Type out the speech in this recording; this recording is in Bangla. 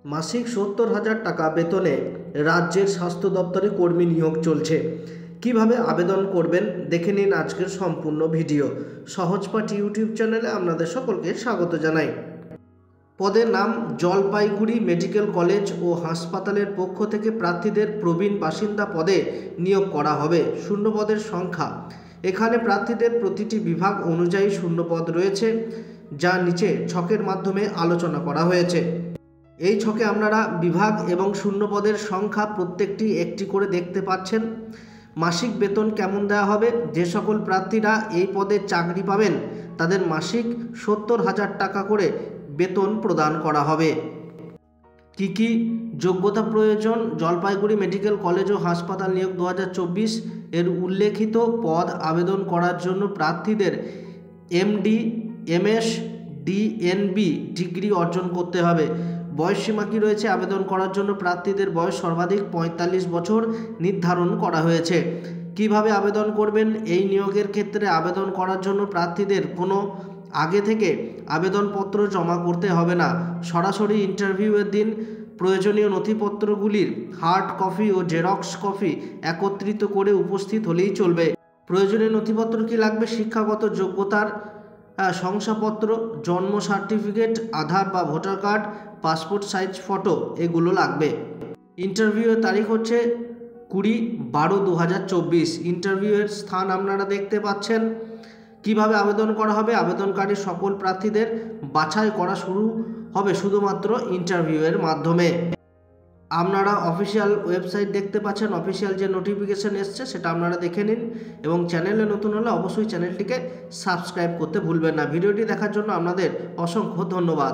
মাসিক ৭০,০০০ টাকা বেতনে রাজ্যের স্বাস্থ্য দপ্তরে কর্মী নিয়োগ চলছে। কিভাবে আবেদন করবেন দেখে নিন আজকের সম্পূর্ণ ভিডিও। সহজপাঠ ইউটিউব চ্যানেলে আপনাদের সকলকে স্বাগত জানাই। পদের নাম জলপাইগুড়ি মেডিকেল কলেজ ও হাসপাতালের পক্ষ থেকে প্রার্থীদের প্রবীণ বাসিন্দা পদে নিয়োগ করা হবে। শূন্যপদের সংখ্যা, এখানে প্রার্থীদের প্রতিটি বিভাগ অনুযায়ী শূন্যপদ রয়েছে, যা নিচে ছকের মাধ্যমে আলোচনা করা হয়েছে। এই ছকে আপনারা বিভাগ এবং শূন্যপদের সংখ্যা প্রত্যেকটি একটি করে দেখতে পাচ্ছেন। মাসিক বেতন কেমন দেওয়া হবে? যে সকল প্রার্থীরা এই পদে চাকরি পাবেন তাদের মাসিক ৭০,০০০ টাকা করে বেতন প্রদান করা হবে। কি কি যোগ্যতা প্রয়োজন? জলপাইগুড়ি মেডিকেল কলেজ ও হাসপাতাল নিয়োগ 2024 এর উল্লেখিত পদ আবেদন করার জন্য প্রার্থীদের এমডি, এমএস, ডিএনবি ডিগ্রি অর্জন করতে হবে। বয়সসীমা কী রয়েছে? আবেদন করার জন্য প্রার্থীদের বয়স সর্বাধিক ৪৫ বছর নির্ধারণ করা হয়েছে। কিভাবে আবেদন করবেন? এই নিয়োগের ক্ষেত্রে আবেদন করার জন্য প্রার্থীদের কোনো আগে থেকে আবেদনপত্র জমা করতে হবে না। সরাসরি ইন্টারভিউয়ের দিন প্রয়োজনীয় নথিপত্রগুলির হার্ড কপি ও জেরক্স কপি একত্রিত করে উপস্থিত হলেই চলবে। প্রয়োজনীয় নথিপত্র কি লাগবে? শিক্ষাগত যোগ্যতার শংসাপত্র, জন্ম সার্টিফিকেট, আধার বা voter card, passport size photo, এগুলো লাগবে। ইন্টারভিউয়ের তারিখ হচ্ছে 20/12/2024। ইন্টারভিউয়ের স্থান আপনারা দেখতে পাচ্ছেন। কিভাবে আবেদন করা হবে? আবেদনকারী সকল প্রার্থীদের বাছাই করা শুরু হবে শুধুমাত্র ইন্টারভিউয়ের মাধ্যমে। আপনারা অফিসিয়াল ওয়েবসাইট দেখতে পাচ্ছেন, অফিসিয়াল যে নোটিফিকেশন এসছে সেটা আপনারা দেখে নিন এবং চ্যানেলে নতুন হলে অবশ্যই চ্যানেলটিকে সাবস্ক্রাইব করতে ভুলবেন না। ভিডিওটি দেখার জন্য আপনাদের অসংখ্য ধন্যবাদ।